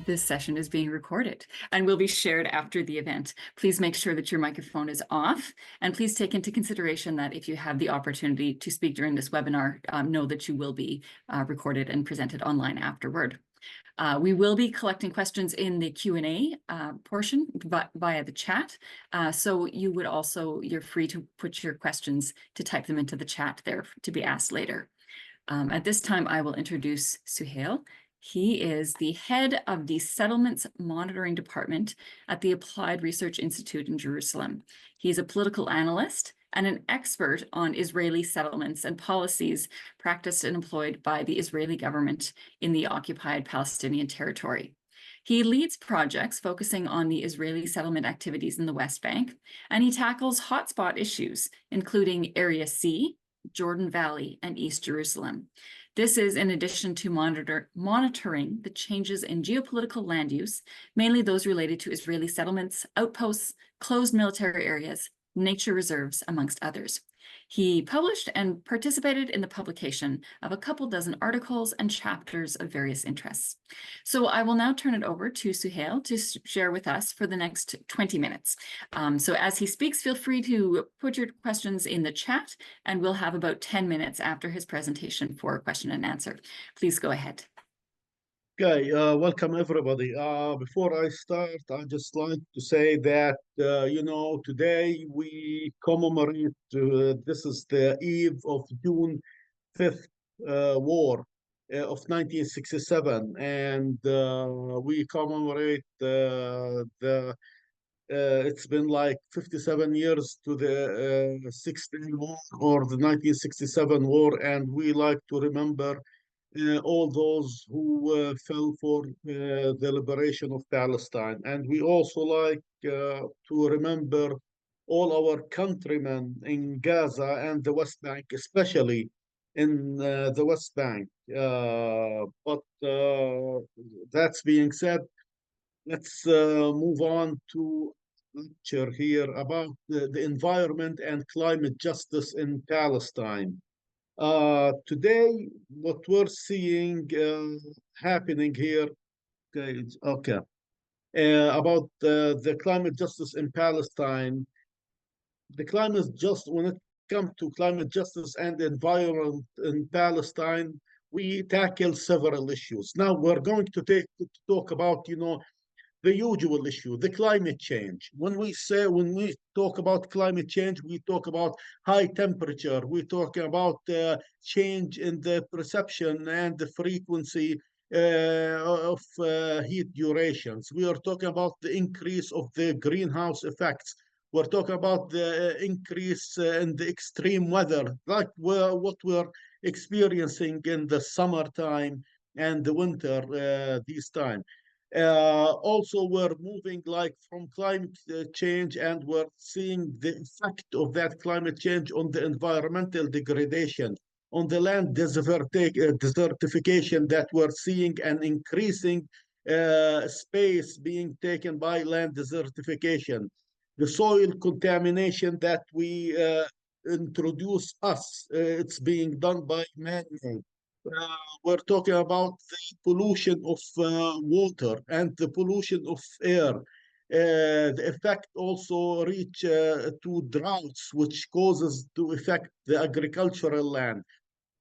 This session is being recorded and will be shared after the event. Please make sure that your microphone is off, and please take into consideration that if you have the opportunity to speak during this webinar, know that you will be recorded and presented online afterward. We will be collecting questions in the Q&A portion via the chat. So you're free to put your questions, to type them into the chat there to be asked later. At this time, I will introduce Suhail. He is the head of the Settlements Monitoring Department at the Applied Research Institute in Jerusalem. He's a political analyst and an expert on Israeli settlements and policies practiced and employed by the Israeli government in the occupied Palestinian territory. He leads projects focusing on the Israeli settlement activities in the West Bank, and he tackles hotspot issues, including Area C, Jordan Valley, and East Jerusalem. This is in addition to monitoring the changes in geopolitical land use, mainly those related to Israeli settlements, outposts, closed military areas, nature reserves, amongst others. He published and participated in the publication of a couple dozen articles and chapters of various interests. So I will now turn it over to Suhail to share with us for the next 20 minutes. So as he speaks, feel free to put your questions in the chat, and we'll have about 10 minutes after his presentation for question and answer. Please go ahead. Okay, welcome everybody. Before I start, I'd just like to say that, today we commemorate, this is the eve of June 5th war of 1967, and we commemorate it's been like 57 years to the Six-Day War or the 1967 war, and we like to remember all those who fell for the liberation of Palestine. And we also like to remember all our countrymen in Gaza and the West Bank, especially in the West Bank. But that's being said, let's move on to lecture here about the environment and climate justice in Palestine. Today, what we're seeing happening here, about the climate justice in Palestine. The climate when it comes to climate justice and environment in Palestine, we tackle several issues. Now we're going to talk about, the usual issue, the climate change. When we talk about climate change, we talk about high temperature. We talk about change in the perception and the frequency of heat durations. We are talking about the increase of the greenhouse effects. We're talking about the increase in the extreme weather, like what we're experiencing in the summertime and the winter this time. Also, we're moving like from climate change, and we're seeing the effect of that climate change on the environmental degradation, on the land desertification that we're seeing, and increasing space being taken by land desertification, the soil contamination that we introduce us, it's being done by man-made. We're talking about the pollution of water and the pollution of air. The effect also reach to droughts, which causes to affect the agricultural land.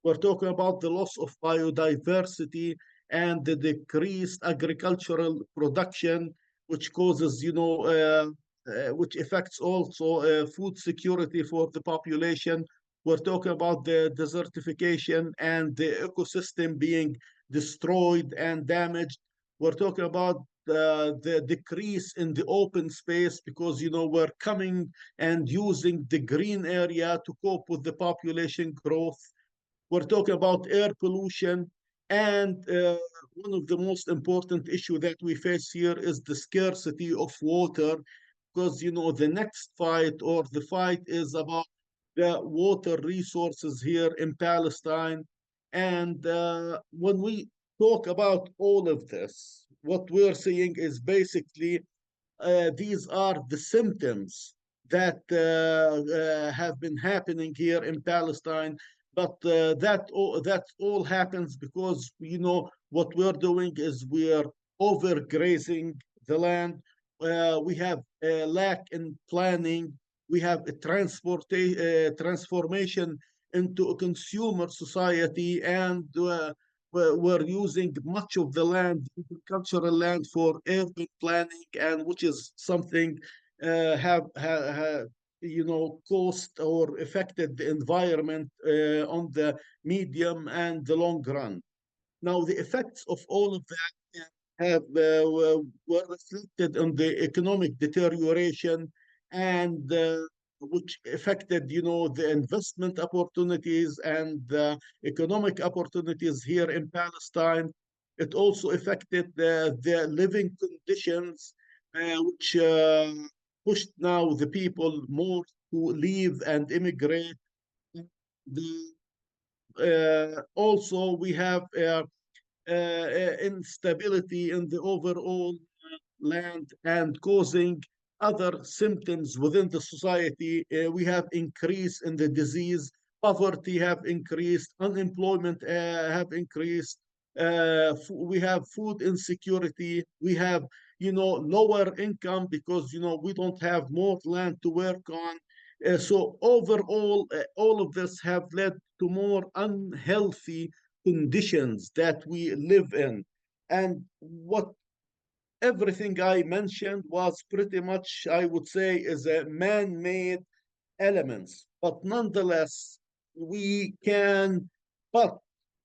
We're talking about the loss of biodiversity and the decreased agricultural production, which causes, which affects also food security for the population. We're talking about the desertification and the ecosystem being destroyed and damaged. We're talking about the decrease in the open space because, we're coming and using the green area to cope with the population growth. We're talking about air pollution. And one of the most important issues that we face here is the scarcity of water, because, the next fight or the fight is about the water resources here in Palestine. And when we talk about all of this, what we're seeing is basically these are the symptoms that have been happening here in Palestine. But that all happens because, what we're doing is we're overgrazing the land. We have a lack in planning. We have a transformation into a consumer society, and we're using much of the land, agricultural land, for urban planning, and which is something have caused or affected the environment on the medium and the long run. Now, the effects of all of that have were reflected on the economic deterioration, and which affected, the investment opportunities and the economic opportunities here in Palestine. It also affected the living conditions, which pushed now the people more to leave and immigrate. Also, we have instability in the overall land and causing other symptoms within the society. We have increase in the disease, poverty have increased, unemployment have increased. We have food insecurity. We have, lower income because, we don't have more land to work on. So overall, all of this have led to more unhealthy conditions that we live in. And what everything I mentioned was pretty much, I would say, is a man-made elements. But nonetheless, we can but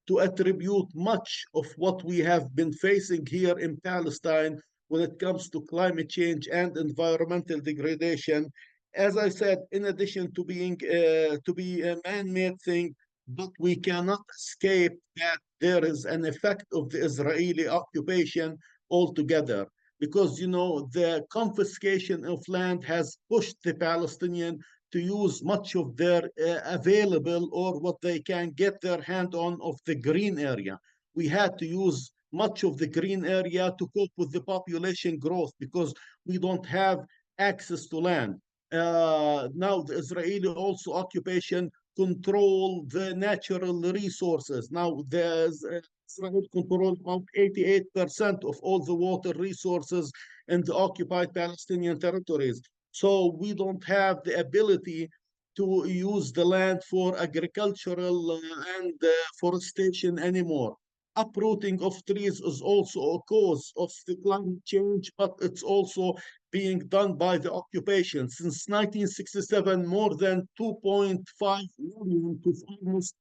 to attribute much of what we have been facing here in Palestine when it comes to climate change and environmental degradation. As I said, in addition to being to be a man-made thing, but we cannot escape that there is an effect of the Israeli occupation altogether, because the confiscation of land has pushed the Palestinian to use much of their available, or what they can get their hand on, of the green area. We had to use much of the green area to cope with the population growth because we don't have access to land. Now the Israeli also occupation control the natural resources. Now there's Israel control about 88% of all the water resources in the occupied Palestinian territories. So we don't have the ability to use the land for agricultural and forestation anymore. Uprooting of trees is also a cause of the climate change, but it's also being done by the occupation. Since 1967, more than 2.5 million to almost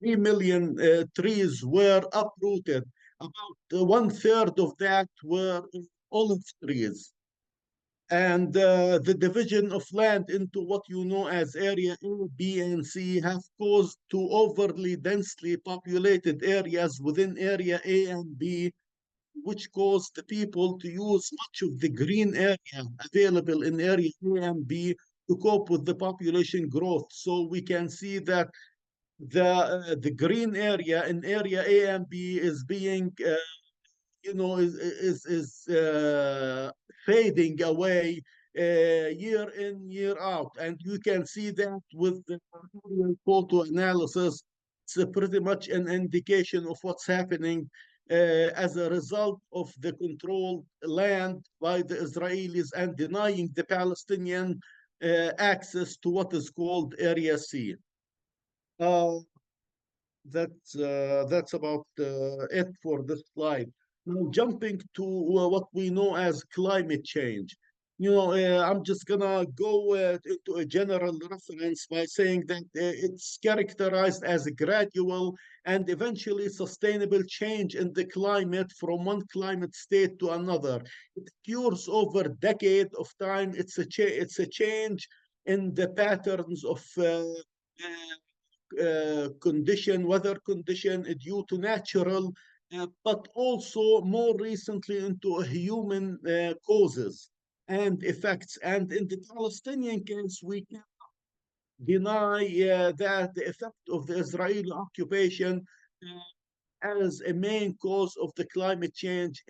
3 million trees were uprooted. About one third of that were olive trees. And the division of land into what you know as area A, B, and C have caused to overly densely populated areas within area A and B, which caused the people to use much of the green area available in area A and B to cope with the population growth. So we can see that the green area in area A and B is being fading away year in, year out. And you can see that with the photo analysis. It's pretty much an indication of what's happening as a result of the controlled land by the Israelis and denying the Palestinian access to what is called Area C. That's about it for this slide. Now, jumping to what we know as climate change. I'm just gonna go into a general reference by saying that it's characterized as a gradual and eventually sustainable change in the climate from one climate state to another. It occurs over a decade of time. It's a change in the patterns of weather condition due to natural, but also more recently into human causes and effects. And in the Palestinian case, we can deny that the effect of the Israeli occupation as a main cause of the climate change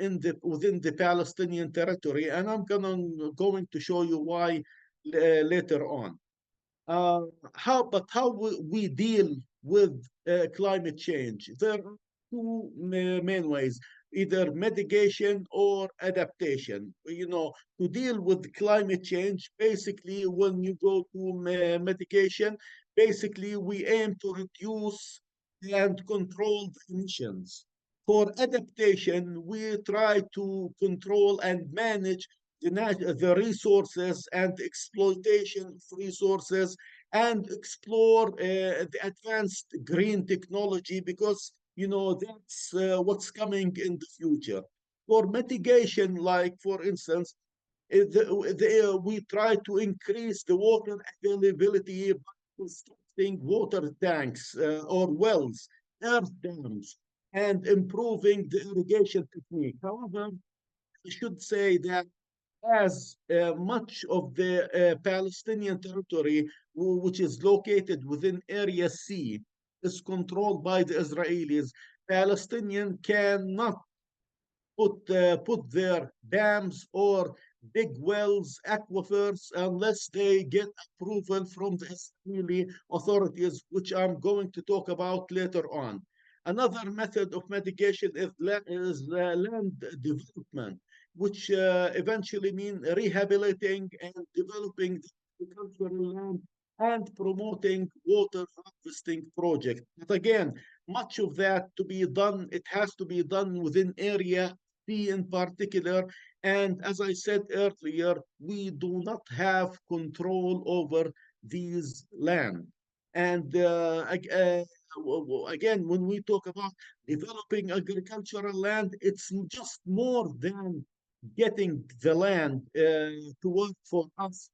within the Palestinian territory. And I'm going to show you why later on. How we deal with climate change? There are two main ways. either mitigation or adaptation. To deal with climate change, basically, when you go to mitigation, basically, we aim to reduce and control the emissions. For adaptation, we try to control and manage the resources and exploitation of resources and explore the advanced green technology because that's what's coming in the future. For mitigation, like for instance, we try to increase the water availability by constructing water tanks or wells, earth dams, and improving the irrigation technique. However, I should say that as much of the Palestinian territory, which is located within Area C, is controlled by the Israelis, Palestinians cannot put their dams or big wells, aquifers, unless they get approval from the Israeli authorities, which I'm going to talk about later on. Another method of mitigation is land development, which eventually means rehabilitating and developing the agricultural land and promoting water harvesting projects. But again, much of that to be done, it has to be done within area C in particular. And as I said earlier, we do not have control over these land. And again, when we talk about developing agricultural land, it's just more than getting the land to work for us.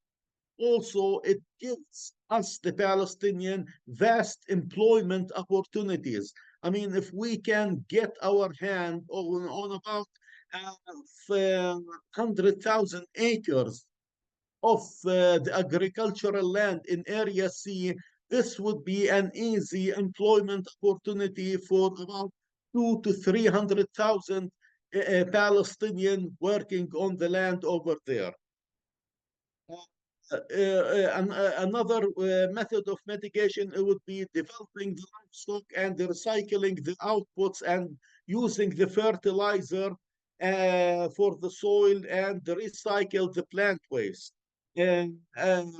Also, it gives us, the Palestinian, vast employment opportunities. I mean, if we can get our hand on about 100,000 acres of the agricultural land in Area C, this would be an easy employment opportunity for about 200,000 to 300,000 Palestinian working on the land over there. Another method of mitigation would be developing the livestock and recycling the outputs and using the fertilizer for the soil and recycle the plant waste.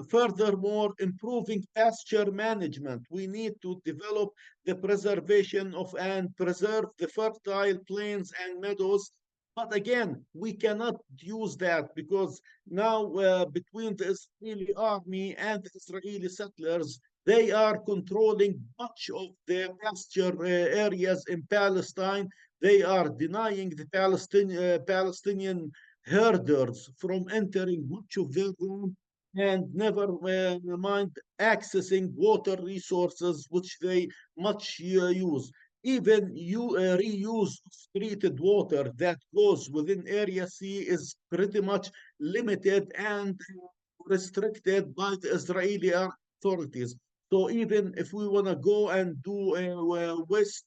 Furthermore, improving pasture management. We need to develop the preservation of and preserve the fertile plains and meadows. But again, we cannot use that because now between the Israeli army and the Israeli settlers, they are controlling much of the pasture areas in Palestine. They are denying the Palestinian herders from entering much of their land and never mind accessing water resources, which they much use. Even reuse of treated water that goes within Area C is pretty much limited and restricted by the Israeli authorities. So even if we want to go and do waste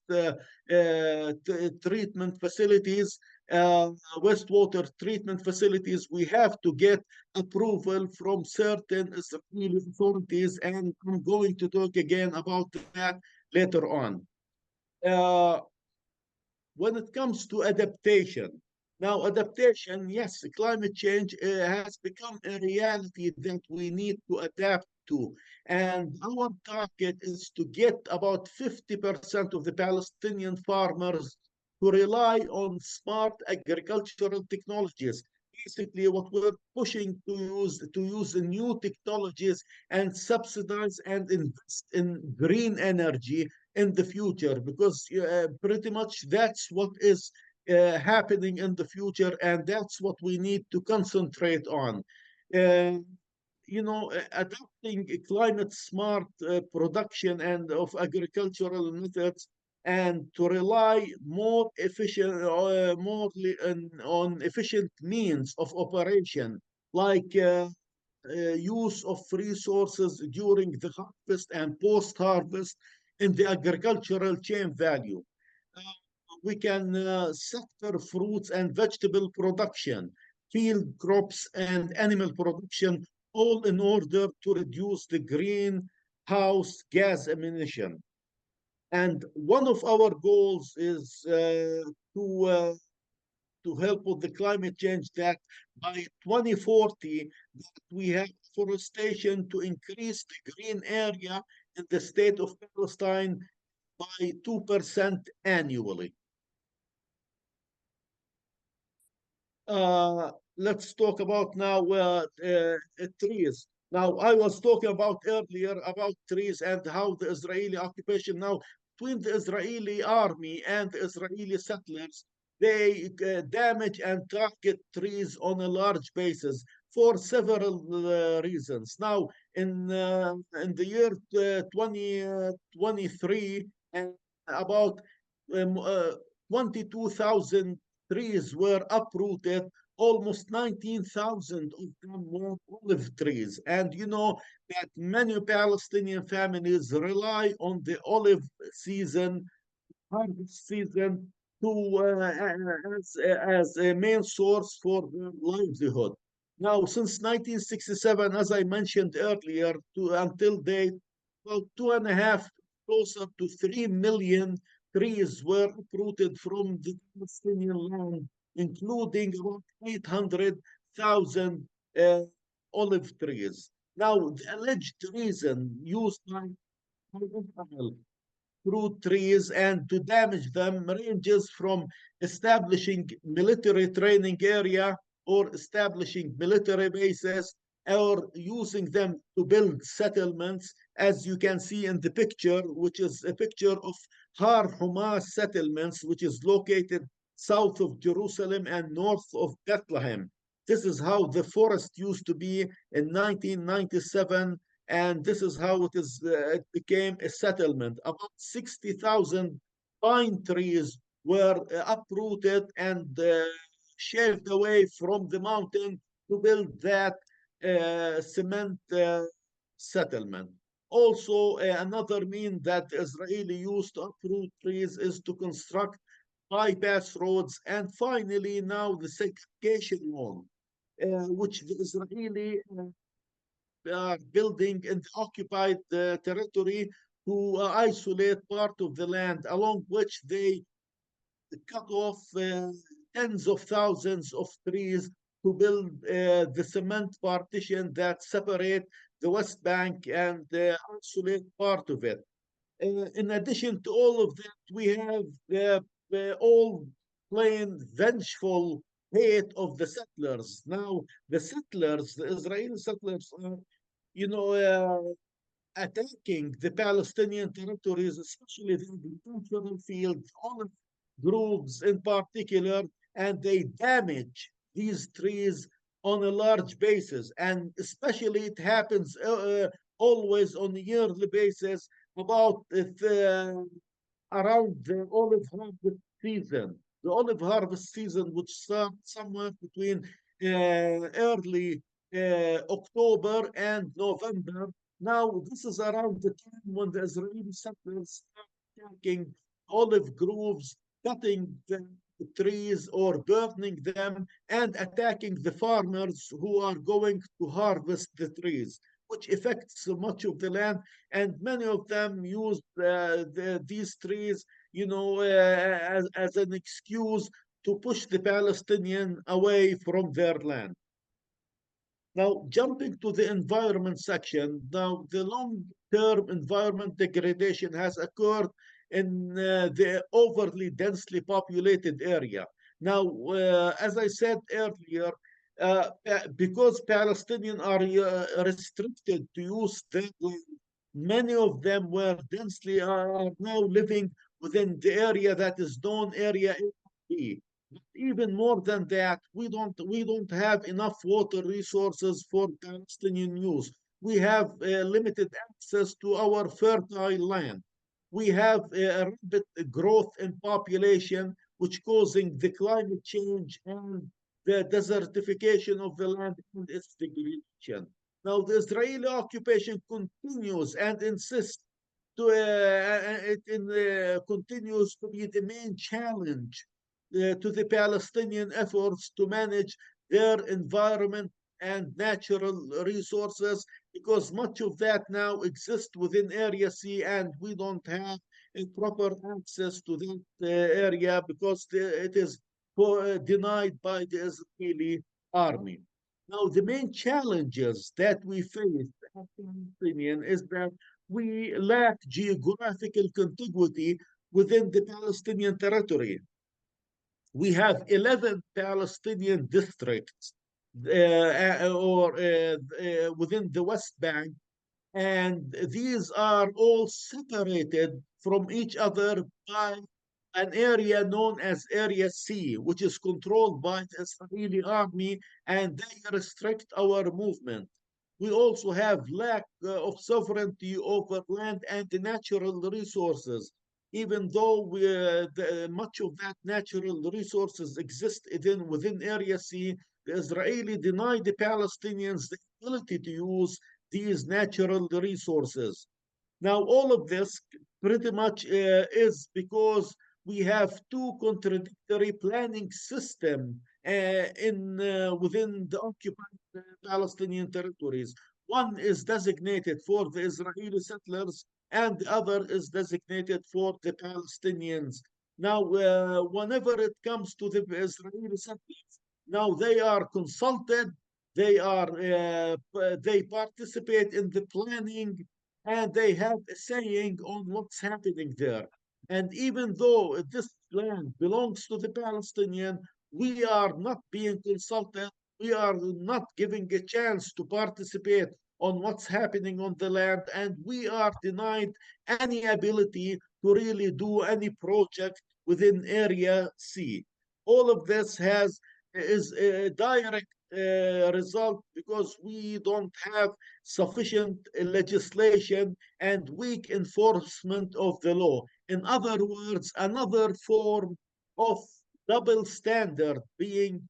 treatment facilities, wastewater treatment facilities, we have to get approval from certain Israeli authorities, and I'm going to talk again about that later on. When it comes to adaptation, now adaptation, yes, climate change has become a reality that we need to adapt to. And our target is to get about 50% of the Palestinian farmers to rely on smart agricultural technologies. Basically, what we're pushing to use new technologies and subsidize and invest in green energy in the future, because pretty much that's what is happening in the future, and that's what we need to concentrate on. Uh, Adopting a climate smart production and of agricultural methods, and to rely more efficient, on efficient means of operation, like use of resources during the harvest and post-harvest in the agricultural chain value. Uh, we can sector fruits and vegetable production, field crops and animal production, all in order to reduce the greenhouse gas emission. And one of our goals is to to help with the climate change, that by 2040, that we have forestation to increase the green area in the state of Palestine by 2% annually. Let's talk about now trees. Now, I was talking about earlier about trees and how the Israeli occupation now, between the Israeli army and the Israeli settlers, they damage and target trees on a large basis for several reasons. Now, in the year 2023, and about 22,000 trees were uprooted. Almost 19,000 of them were olive trees. And you know that many Palestinian families rely on the olive season, harvest season, to as a main source for their livelihood. Now, since 1967, as I mentioned earlier, until date, about 2.5, closer to 3 million trees were uprooted from the Palestinian land, including about 800,000 olive trees. Now, the alleged reason used by Israel through trees and to damage them ranges from establishing military training area or establishing military bases or using them to build settlements, as you can see in the picture, which is a picture of Har Hamas settlements, which is located south of Jerusalem and north of Bethlehem. This is how the forest used to be in 1997, and this is how it became a settlement. About 60,000 pine trees were uprooted and shaved away from the mountain to build that cement settlement. Also, another mean that Israeli used to uproot trees is to construct bypass roads, and finally now the segregation wall, which the Israeli are building in the occupied territory to isolate part of the land, along which they cut off tens of thousands of trees to build the cement partition that separate the West Bank and isolate part of it. In addition to all of that, we have all plain vengeful hate of the settlers. Now, the settlers, the Israeli settlers, are, attacking the Palestinian territories, especially the agricultural fields, olive groves in particular, and they damage these trees on a large basis. And especially it happens always on a yearly basis about around the olive harvest season. The olive harvest season, which starts somewhere between early October and November. Now, this is around the time when the Israeli settlers start attacking olive groves, cutting the trees or burning them, and attacking the farmers who are going to harvest the trees, which affects much of the land. And many of them use these trees, as an excuse to push the Palestinian away from their land. Now, jumping to the environment section, now the long-term environment degradation has occurred in the overly densely populated area. Now, as I said earlier, because Palestinians are restricted to use their land, many of them were densely are now living within the area that is known area A. Even more than that, we don't have enough water resources for Palestinian use. We have limited access to our fertile land. We have a rapid growth in population, which causing the climate change and the desertification of the land and its degradation. Now, the Israeli occupation continues and insists to continues to be the main challenge to the Palestinian efforts to manage their environment and natural resources, because much of that now exists within Area C, and we don't have a proper access to that area because it is denied by the Israeli army. Now, the main challenges that we face as Palestinian is that we lack geographical contiguity within the Palestinian territory. We have 11 Palestinian districts within the West Bank, and these are all separated from each other by an area known as Area C, which is controlled by the Israeli army, and they restrict our movement. We also have lack of sovereignty over land and the natural resources, even though much of that natural resources exist within Area C. The Israeli denied the Palestinians the ability to use these natural resources. Now, all of this pretty much is because we have two contradictory planning system within the occupied Palestinian territories. One is designated for the Israeli settlers, and the other is designated for the Palestinians. Now, whenever it comes to the Israeli settlers, now they are consulted, they participate in the planning, and they have a saying on what's happening there. And even though this land belongs to the Palestinian, we are not being consulted. We are not giving a chance to participate on what's happening on the land, and we are denied any ability to really do any project within Area C. All of this is a direct result because we don't have sufficient legislation and weak enforcement of the law. In other words, another form of double standard being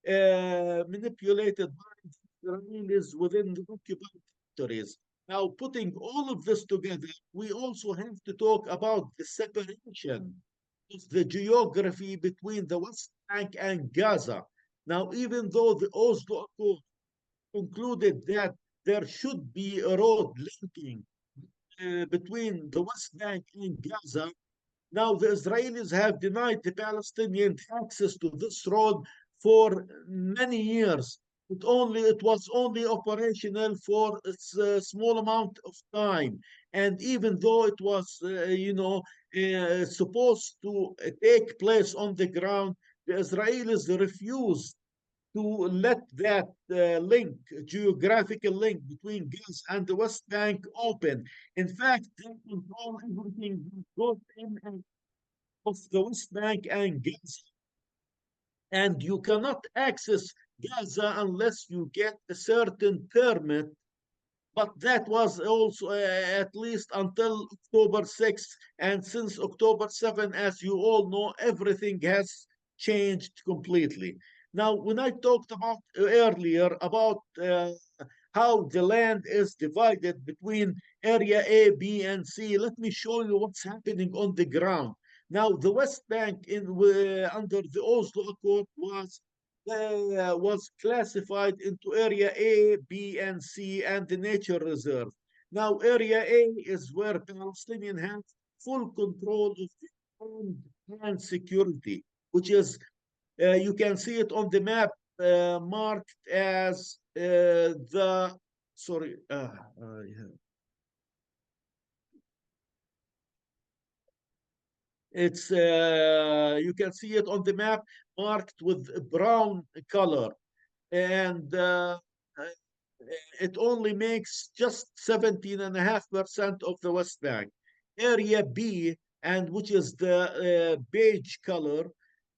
manipulated by the Israelis within the occupied territories. Now, putting all of this together, we also have to talk about the separation of the geography between the West Bank and Gaza. Now, even though the Oslo Accord concluded that there should be a road linking between the West Bank and Gaza, now the Israelis have denied the Palestinians access to this road for many years. It was only operational for a small amount of time, and even though it was supposed to take place on the ground, the Israelis refused to let that geographical link between Gaza and the West Bank open. In fact, they control everything that goes in and of the West Bank and Gaza. And you cannot access Gaza unless you get a certain permit. But that was also at least until October 6th. And since October 7th, as you all know, everything has changed completely. Now, when I talked about earlier about how the land is divided between area A, B, and C, let me show you what's happening on the ground. Now, the West Bank under the Oslo Accord was classified into area A, B, and C, and the nature reserve. Now, area A is where Palestinians have full control of land security, which is, you can see it on the map marked as sorry, yeah. It's you can see it on the map marked with a brown color, and it only makes just 17.5% of the West Bank. Area B, and which is the beige color,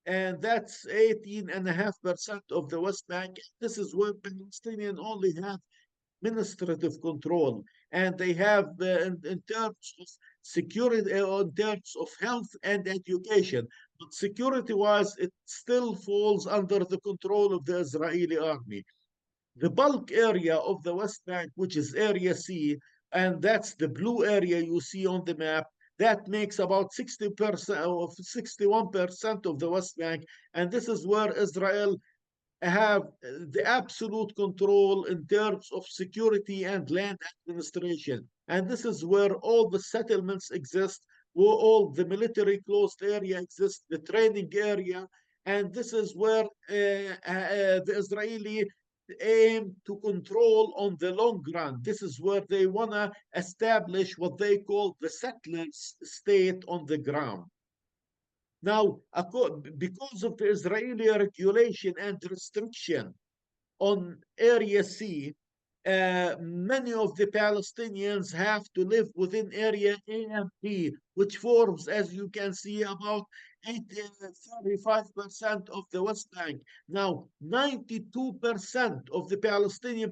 and that's 18.5% of the West Bank. This is where Palestinians only have administrative control, and they have in terms of security, in terms of health and education. But security-wise, it still falls under the control of the Israeli army. The bulk area of the West Bank, which is Area C, and that's the blue area you see on the map, that makes about 60% of 61% of the West Bank, and this is where Israel have the absolute control in terms of security and land administration. And this is where all the settlements exist, where all the military closed area exists, the training area, And this is where the Israeli aim to control on the long run. This is where they want to establish what they call the settlers state on the ground. Now, because of the Israeli regulation and restriction on Area C, many of the Palestinians have to live within Area A and B, which forms, as you can see, about 35% of the West Bank. Now, 92% of the Palestinian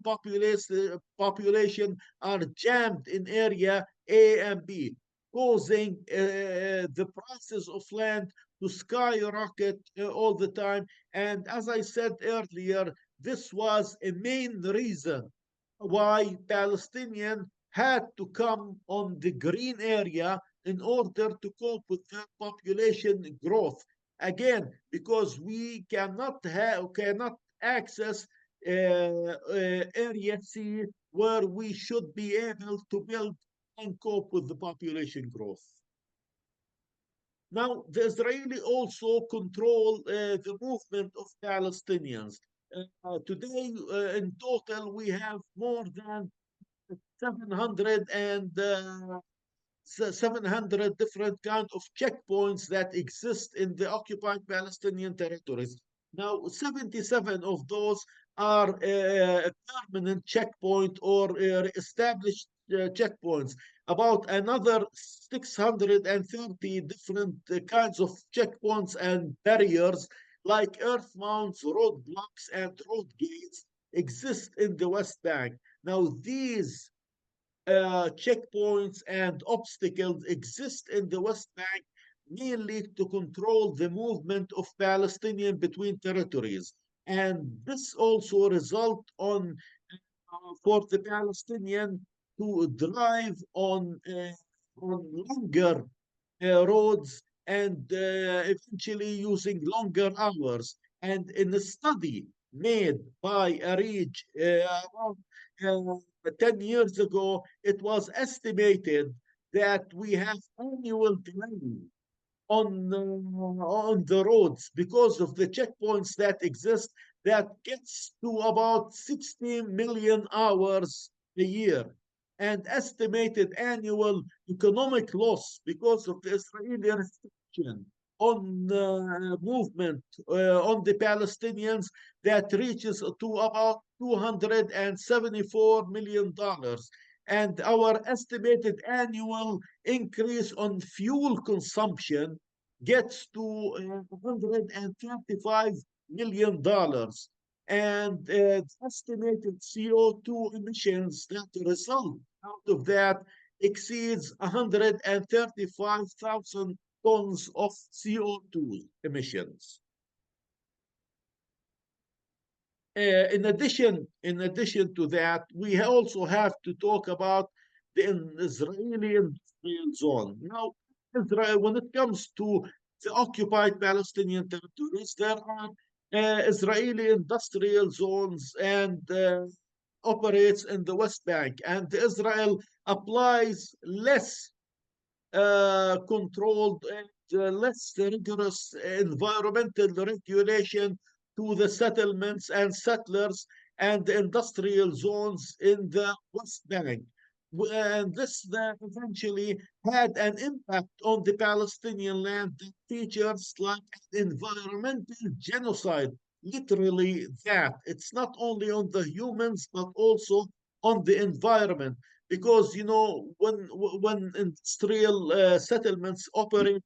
population are jammed in Area A and B, causing the prices of land to skyrocket all the time. And as I said earlier, this was a main reason why Palestinians had to come on the green area in order to cope with their population growth. Again, because we cannot access Area C, where we should be able to build and cope with the population growth. Now, the Israeli also control the movement of Palestinians. Today, in total, we have more than 700 different kind of checkpoints that exist in the occupied Palestinian territories. Now, 77 of those are permanent checkpoint or established checkpoints. About another 630 different kinds of checkpoints and barriers like earth mounts, roadblocks, and road gates exist in the West Bank. Now, these checkpoints and obstacles exist in the West Bank mainly to control the movement of Palestinians between territories. And this also result on for the Palestinian to drive on longer roads and eventually using longer hours. And in a study made by ARIJ about 10 years ago, it was estimated that we have annual delay on the roads because of the checkpoints that exist that gets to about 60 million hours a year, and estimated annual economic loss because of the Israeli restriction on movement on the Palestinians that reaches to about $274 million. And our estimated annual increase on fuel consumption gets to $135 million. And estimated CO2 emissions that result out of that exceeds 135,000 tons of CO2 emissions. In addition to that, we also have to talk about the Israeli industrial zone. Now, Israel, when it comes to the occupied Palestinian territories, there are Israeli industrial zones and operates in the West Bank, and Israel applies less controlled and less rigorous environmental regulation to the settlements and settlers and the industrial zones in the West Bank. And this eventually had an impact on the Palestinian land that features like environmental genocide. Literally that. It's not only on the humans, but also on the environment. Because, you know, when industrial settlements operate,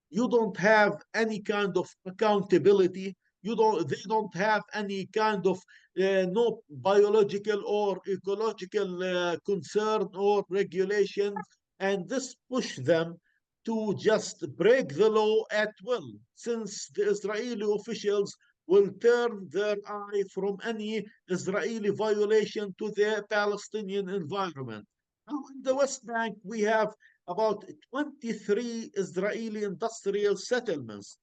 you don't have any kind of accountability. They don't have any kind of no biological or ecological concern or regulations, and this push them to just break the law at will, since the Israeli officials will turn their eye from any Israeli violation to the Palestinian environment. Now, in the West Bank, we have about 23 Israeli industrial settlements,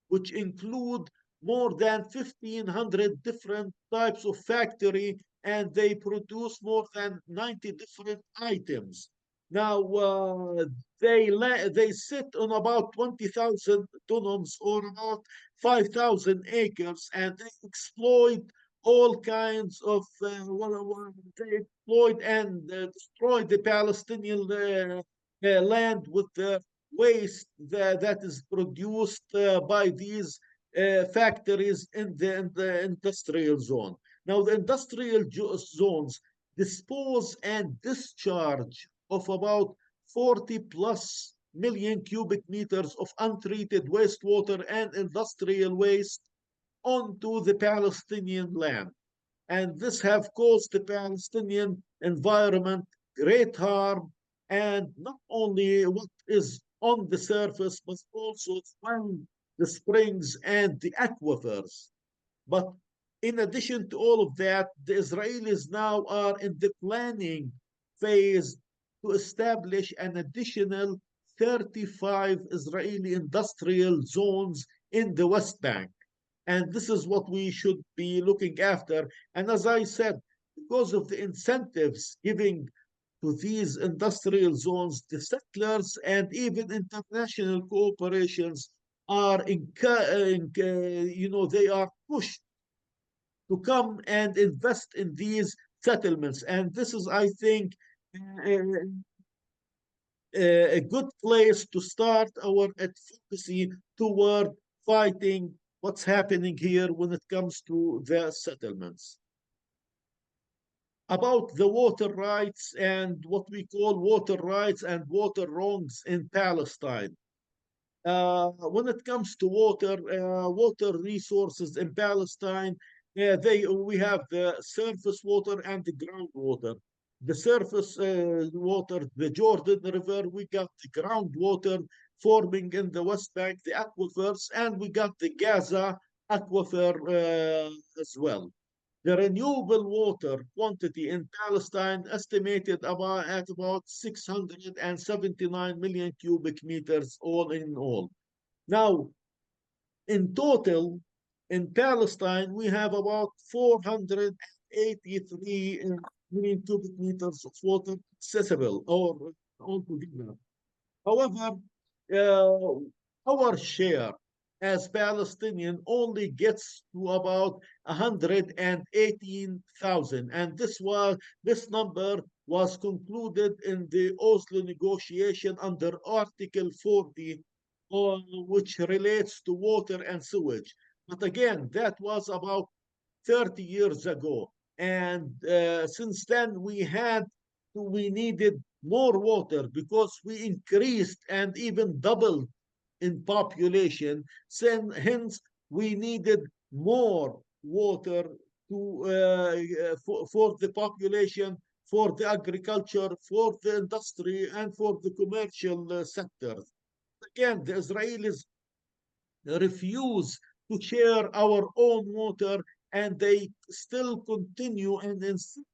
which include more than 1,500 different types of factory, and they produce more than 90 different items. Now, they sit on about 20,000 dunums or about 5,000 acres, and they exploit all kinds of they exploit and destroy the Palestinian land with the waste that is produced by these factories in the industrial zone. Now, the industrial zones dispose and discharge of about 40 plus million cubic meters of untreated wastewater and industrial waste onto the Palestinian land. And this have caused the Palestinian environment great harm, and not only what is on the surface, but also from the springs and the aquifers. But in addition to all of that, the Israelis now are in the planning phase to establish an additional 35 Israeli industrial zones in the West Bank. And this is what we should be looking after. And as I said, because of the incentives giving to these industrial zones, the settlers and even international cooperations are, they are pushed to come and invest in these settlements. And this is, I think, a good place to start our advocacy toward fighting what's happening here when it comes to the settlements. About the water rights and what we call water rights and water wrongs in Palestine. When it comes to water resources in Palestine, we have the surface water and the groundwater. The surface water, the Jordan River, we got the groundwater forming in the West Bank, the aquifers, and we got the Gaza aquifer as well. The renewable water quantity in Palestine estimated at about 679 million cubic meters all in all. Now, in total, in Palestine, we have about 483 million cubic meters of water accessible or altogether. However, our share as Palestinian only gets to about 118,000, and this number was concluded in the Oslo negotiation under Article 40, which relates to water and sewage. But again, that was about 30 years ago, and since then we needed more water because we increased and even doubled in population. Hence, we needed more water for the population, for the agriculture, for the industry, and for the commercial sectors. Again, the Israelis refuse to share our own water, and they still continue and insist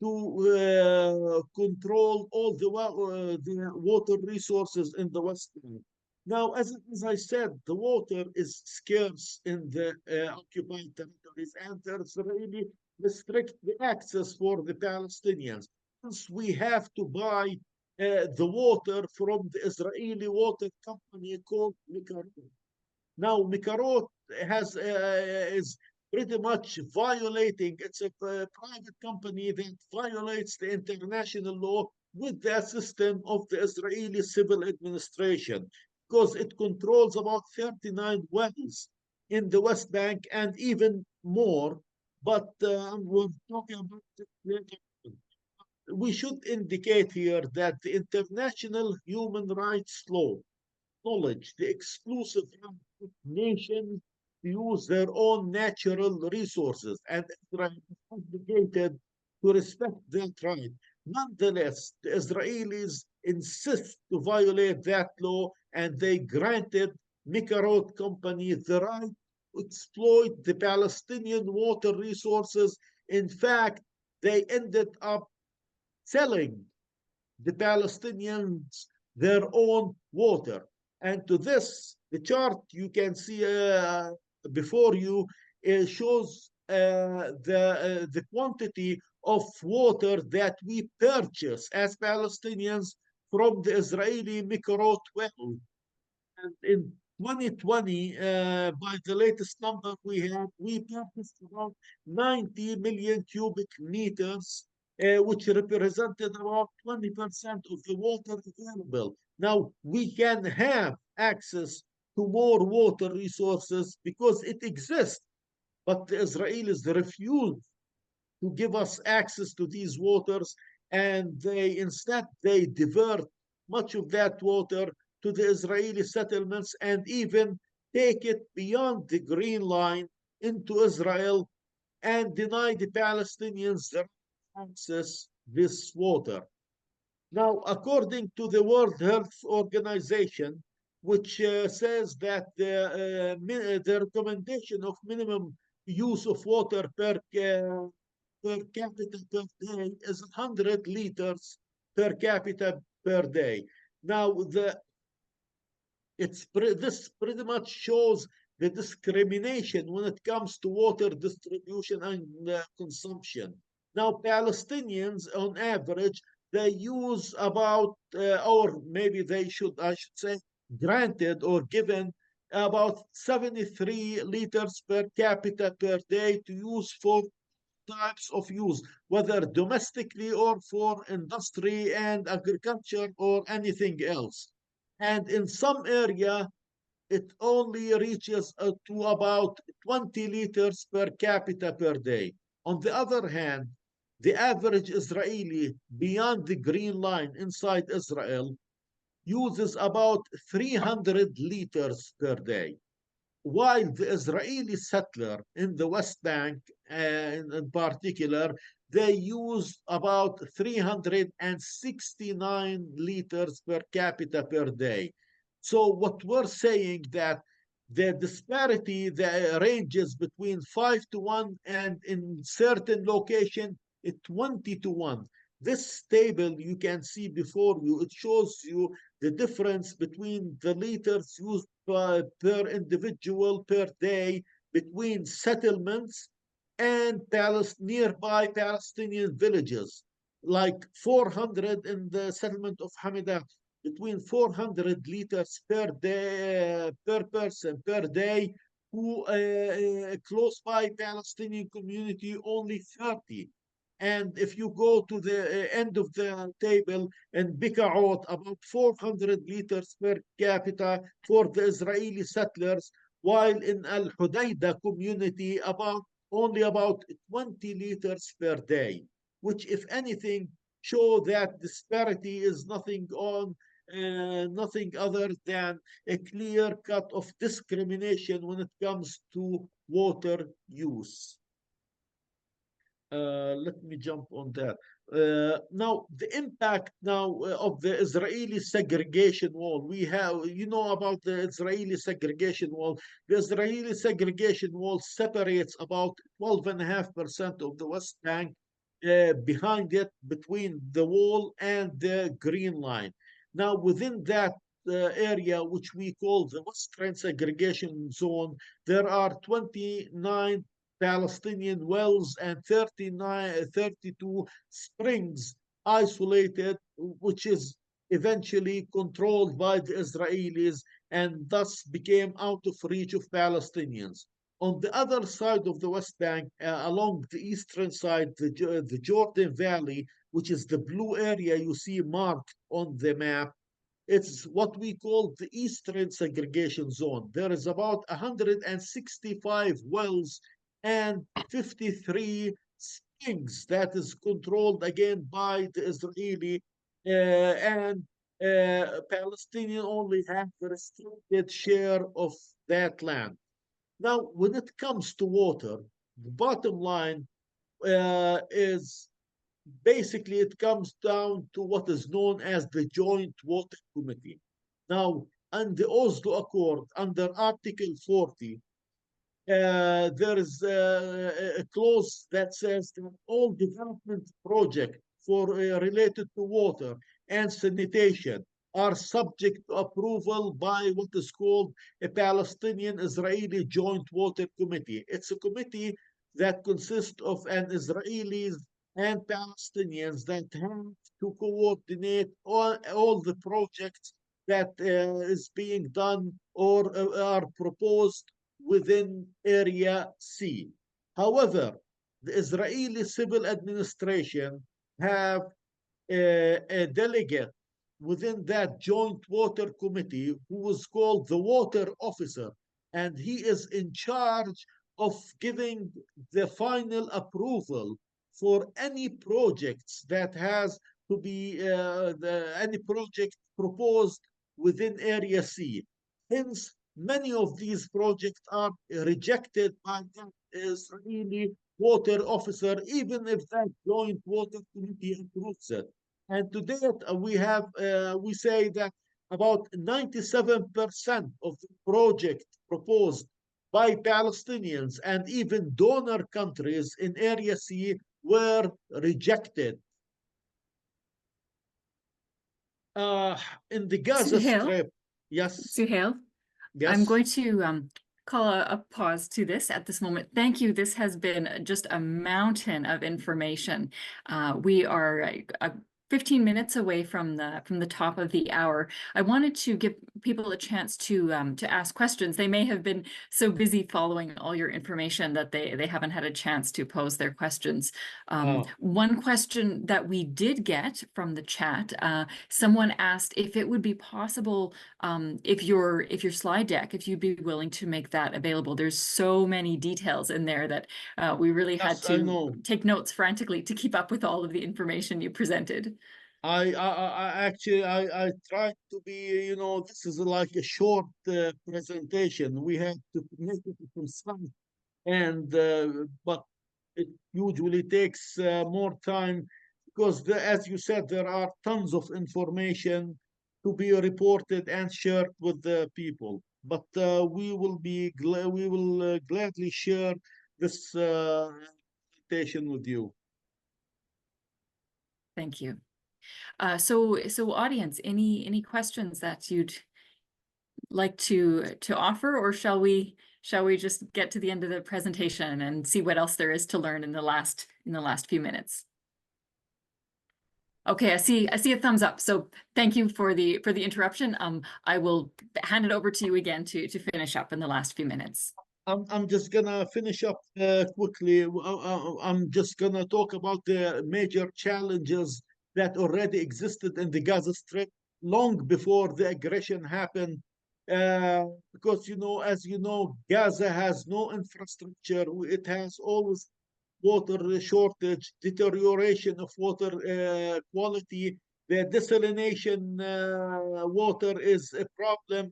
to control all the water resources in the West Bank. Now, as I said, the water is scarce in the occupied territories, and there's really restrict the access for the Palestinians. Since we have to buy the water from the Israeli water company called Mikarot. Now, Mikarot is pretty much violating, it's a private company that violates the international law with the assistance of the Israeli civil administration, because it controls about 39 wells in the West Bank and even more. But we're talking about it later. We should indicate here that the international human rights law acknowledge the exclusive right of nations to use their own natural resources, and Israel is obligated to respect that right. Nonetheless, the Israelis insist to violate that law, and they granted Mikarot Company the right to exploit the Palestinian water resources. In fact, they ended up selling the Palestinians their own water. And to this, the chart you can see before you shows the quantity of water that we purchase as Palestinians from the Israeli Mikorot well. And in 2020, by the latest number we have, we purchased about 90 million cubic meters, which represented about 20% of the water available. Now, we can have access to more water resources because it exists, but the Israelis refuse to give us access to these waters, and they divert much of that water to the Israeli settlements and even take it beyond the Green Line into Israel and deny the Palestinians their access this water. Now, according to the World Health Organization, which says that the recommendation of minimum use of water per capita per day is 100 liters per capita per day. Now, this pretty much shows the discrimination when it comes to water distribution and consumption. Now, Palestinians, on average, they use about, or maybe I should say, granted or given about 73 liters per capita per day to use for types of use, whether domestically or for industry and agriculture or anything else. And in some area, it only reaches to about 20 liters per capita per day. On the other hand, the average Israeli beyond the Green Line inside Israel uses about 300 liters per day, while the Israeli settler in the West Bank, in particular, they use about 369 liters per capita per day. So what we're saying that the disparity that ranges between 5-1 and in certain location, 20-1. This table you can see before you, it shows you the difference between the liters used per individual per day between settlements and nearby Palestinian villages, like 400 in the settlement of Hamida, between 400 liters per day per person per day, who close by Palestinian community only 30. And if you go to the end of the table in Bikaot, about 400 liters per capita for the Israeli settlers, while in Al Hudayda community, only about 20 liters per day, which, if anything, show that disparity is nothing other than a clear cut of discrimination when it comes to water use. Let me jump on that. Now, the impact now of the Israeli segregation wall. We have, you know about the Israeli segregation wall. The Israeli segregation wall separates about 12.5% of the West Bank behind it, between the wall and the Green Line. Now, within that area, which we call the Western segregation zone, there are 29 Palestinian wells and 32 springs isolated, which is eventually controlled by the Israelis and thus became out of reach of Palestinians. On the other side of the West Bank, along the eastern side, the Jordan Valley, which is the blue area you see marked on the map, it's what we call the Eastern Segregation Zone. There is about 165 wells and 53 springs that is controlled again by the Israeli, and Palestinian only have the restricted share of that land. Now, when it comes to water, the bottom line is basically it comes down to what is known as the Joint Water Committee. Now, under the Oslo Accord, under Article 40, there is a clause that says that all development projects related to water and sanitation are subject to approval by what is called a Palestinian-Israeli Joint Water Committee. It's a committee that consist of an Israelis and Palestinians that have to coordinate all the projects that is being done or are proposed within Area C. However, the Israeli civil administration have a delegate within that joint water committee who is called the water officer, and he is in charge of giving the final approval for any projects that has to be any project proposed within Area C. Hence, many of these projects are rejected by the Israeli water officer, even if that joint water committee approves it. And to date, we say that about 97% of the project proposed by Palestinians and even donor countries in Area C were rejected. Uh, in the Gaza Suhail, Strip, yes, Suhail, I'm yes. going to call a pause to this at this moment. Thank you. This has been just a mountain of information. We are 15 minutes away from the top of the hour. I wanted to give people a chance to ask questions. They may have been so busy following all your information that they haven't had a chance to pose their questions. One question that we did get from the chat, someone asked if it would be possible, if your slide deck, if you'd be willing to make that available. There's so many details in there that we really had Yes, I to know. take notes frantically to keep up with all of the information you presented. I tried to be, this is like a short presentation. We have to make it concise, and but it usually takes more time because, as you said, there are tons of information to be reported and shared with the people. But we will gladly share this presentation with you. Thank you. So audience, any questions that you'd like to offer, or shall we just get to the end of the presentation and see what else there is to learn in the last few minutes? Okay, I see a thumbs up. So thank you for the interruption. I will hand it over to you again to finish up in the last few minutes. I'm just gonna finish up quickly. I'm just gonna talk about the major challenges that already existed in the Gaza Strip long before the aggression happened. Because as you know, Gaza has no infrastructure. It has always water shortage, deterioration of water quality. The desalination water is a problem.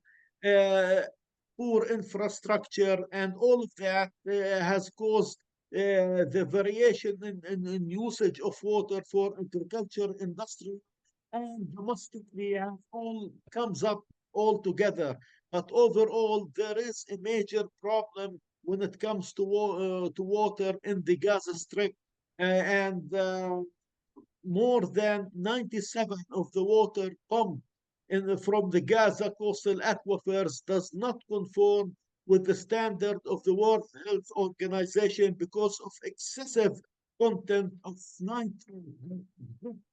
Poor infrastructure, and all of that has caused the variation in usage of water for agriculture, industry, and domestically, all comes up all together. But overall, there is a major problem when it comes to water in the Gaza Strip, and more than 97 of the water pumped from the Gaza coastal aquifers does not conform with the standard of the World Health Organization because of excessive content of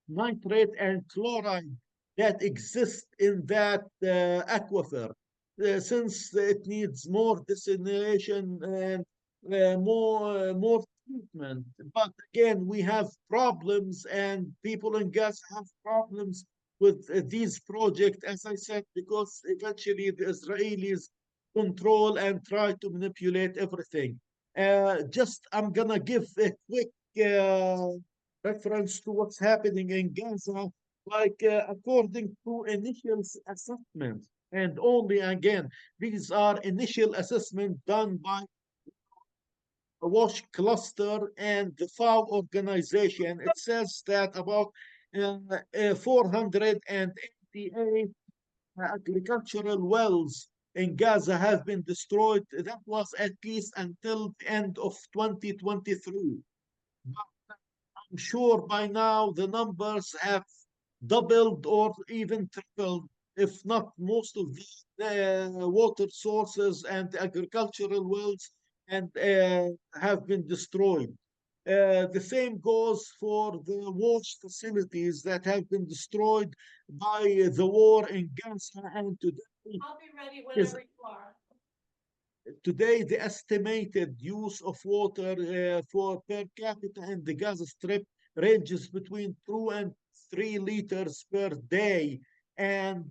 nitrate and chloride that exist in that aquifer. Since it needs more desalination and more treatment. But again, we have problems, and people in Gaza have problems with these projects, as I said, because eventually the Israelis control and try to manipulate everything. I'm gonna give a quick reference to what's happening in Gaza, like according to initial assessment, and only again, these are initial assessment done by WASH cluster and the FAO organization. It says that about 488 agricultural wells in Gaza have been destroyed. That was at least until the end of 2023. But I'm sure by now the numbers have doubled or even tripled, if not most of the water sources and agricultural wells and have been destroyed. The same goes for the wash facilities that have been destroyed by the war in Gaza, and today I'll be ready is whenever you are. today the estimated use of water for per capita in the Gaza Strip ranges between 2 and 3 liters per day. And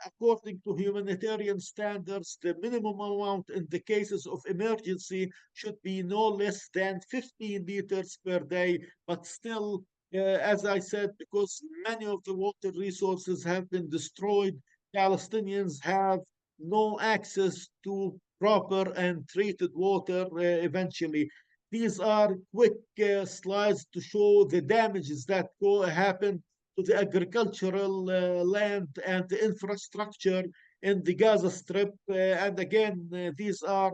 according to humanitarian standards, the minimum amount in the cases of emergency should be no less than 15 liters per day. But still, as I said, because many of the water resources have been destroyed, Palestinians have no access to proper and treated water eventually. These are quick slides to show the damages that happen to the agricultural land and the infrastructure in the Gaza Strip. And again, these are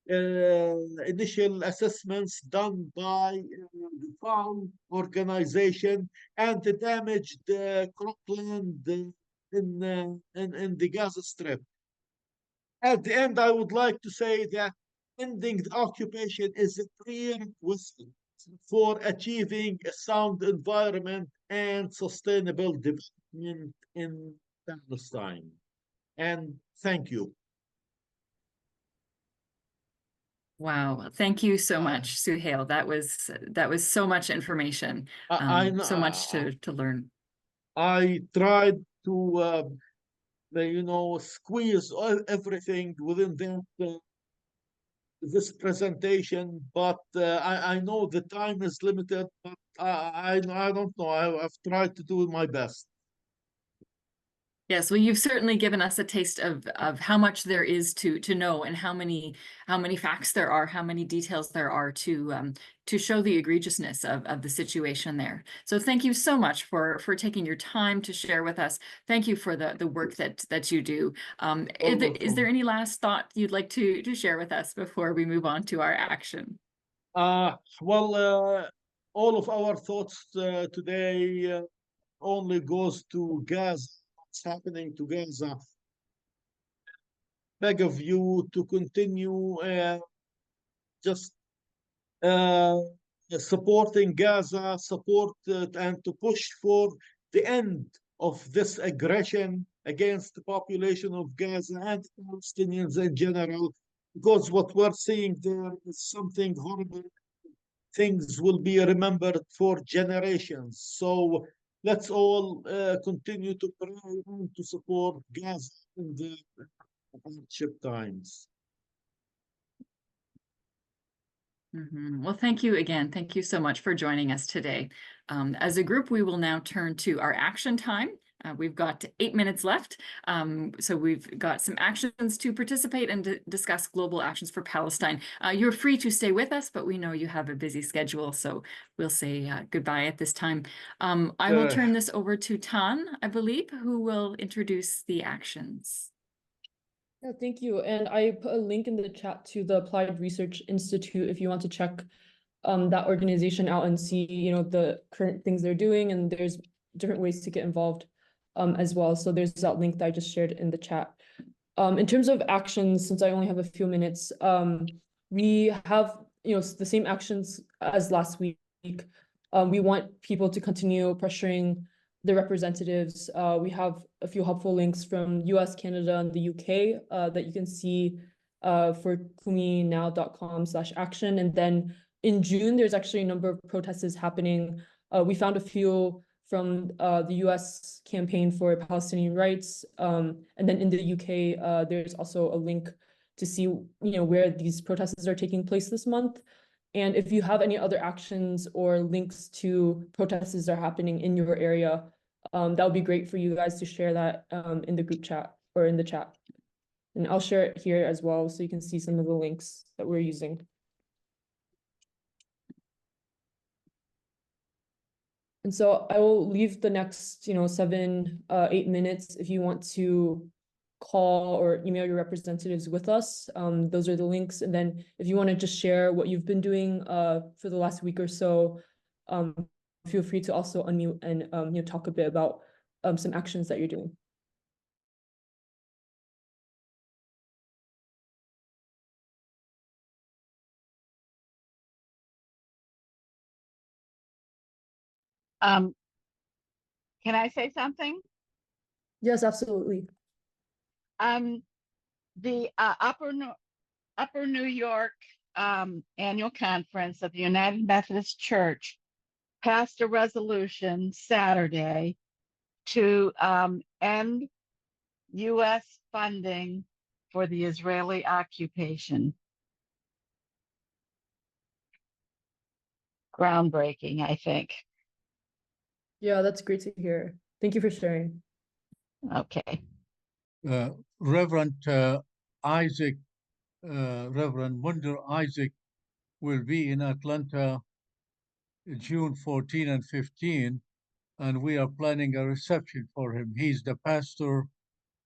initial assessments done by the FAO organization, and the damaged cropland in the Gaza Strip. At the end, I would like to say that ending the occupation is a prerequisite for achieving a sound environment and sustainable development in Palestine. And thank you. Wow, thank you so much, Suhail. That was so much information, so much to learn. I tried to squeeze everything within this presentation, but I know the time is limited, but I don't know. I've tried to do my best. Yes, well, you've certainly given us a taste of how much there is to know, and how many facts there are, how many details there are to show the egregiousness of the situation there. So thank you so much for taking your time to share with us. Thank you for the work that you do. Is there any last thought you'd like to share with us before we move on to our action? Well, all of our thoughts today only goes to Gaza. What's happening to Gaza? Beg of you to continue just supporting Gaza, support and to push for the end of this aggression against the population of Gaza and Palestinians in general, because what we're seeing there is something horrible. Things will be remembered for generations. So let's all continue to pray and to support Gaza in the hardship times. Well, thank you again. Thank you so much for joining us today. As a group, we will now turn to our action time. We've got 8 minutes left. So we've got some actions to participate and to discuss global actions for Palestine. You're free to stay with us, but we know you have a busy schedule, so we'll say goodbye at this time. I will turn this over to Tan, I believe, who will introduce the actions. Yeah, thank you. And I put a link in the chat to the Applied Research Institute if you want to check that organization out and see, the current things they're doing, and there's different ways to get involved as well. So there's that link that I just shared in the chat. In terms of actions, since I only have a few minutes, we have, the same actions as last week. We want people to continue pressuring the representatives. We have a few helpful links from US, Canada, and the UK that you can see for kuminow.com/action. And then in June, there's actually a number of protests happening. We found a few from the US Campaign for Palestinian Rights. And then in the UK, there's also a link to see where these protests are taking place this month. And if you have any other actions or links to protests that are happening in your area, that would be great for you guys to share that in the group chat or in the chat. And I'll share it here as well, so you can see some of the links that we're using. And so I will leave the next, 7, 8 minutes if you want to call or email your representatives with us. Those are the links. And then if you want to just share what you've been doing for the last week or so, feel free to also unmute and talk a bit about some actions that you're doing. Can I say something? Yes, absolutely. The Upper New York Annual Conference of the United Methodist Church passed a resolution Saturday to end U.S. funding for the Israeli occupation. Groundbreaking, I think. Yeah, that's great to hear. Thank you for sharing. Okay. Reverend Isaac, Reverend Wunder Isaac will be in Atlanta June 14 and 15, and we are planning a reception for him. He's the pastor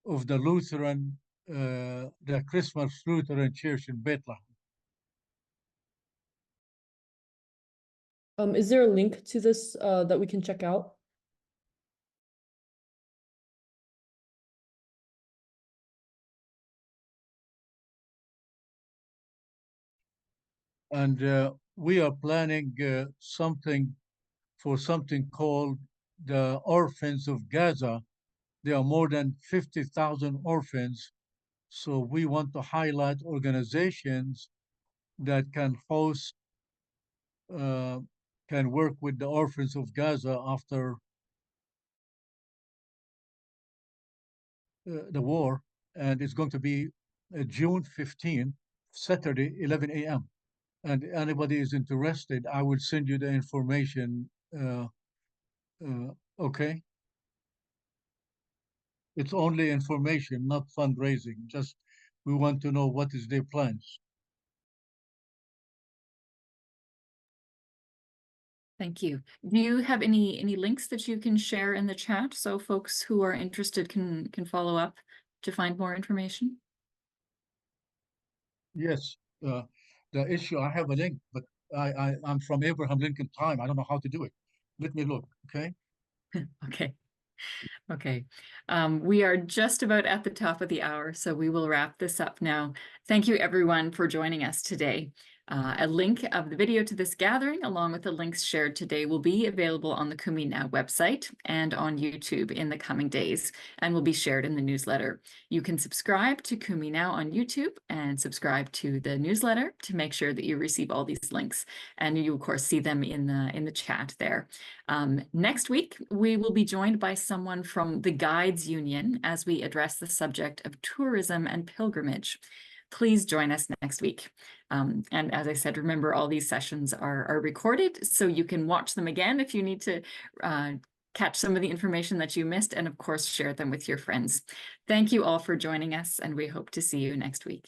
of the Lutheran, the Christmas Lutheran Church in Bethlehem. Is there a link to this that we can check out? And we are planning something called the Orphans of Gaza. There are more than 50,000 orphans. So we want to highlight organizations that can host, can work with the orphans of Gaza after the war. And it's going to be June 15, Saturday, 11 a.m. And anybody is interested, I will send you the information. Okay. It's only information, not fundraising. Just we want to know what is their plans. Thank you. Do you have any links that you can share in the chat so folks who are interested can follow up to find more information? Yes, the issue, I have a link, but I'm from Abraham Lincoln time. I don't know how to do it. Let me look, okay? Okay. Okay. We are just about at the top of the hour, so we will wrap this up now. Thank you everyone for joining us today. A link of the video to this gathering, along with the links shared today, will be available on the Kumi Now website and on YouTube in the coming days, and will be shared in the newsletter. You can subscribe to Kumi Now on YouTube and subscribe to the newsletter to make sure that you receive all these links, and you of course see them in the chat there. Next week, we will be joined by someone from the Guides Union as we address the subject of tourism and pilgrimage. Please join us next week. And as I said, remember all these sessions are recorded, so you can watch them again if you need to catch some of the information that you missed, and of course, share them with your friends. Thank you all for joining us, and we hope to see you next week.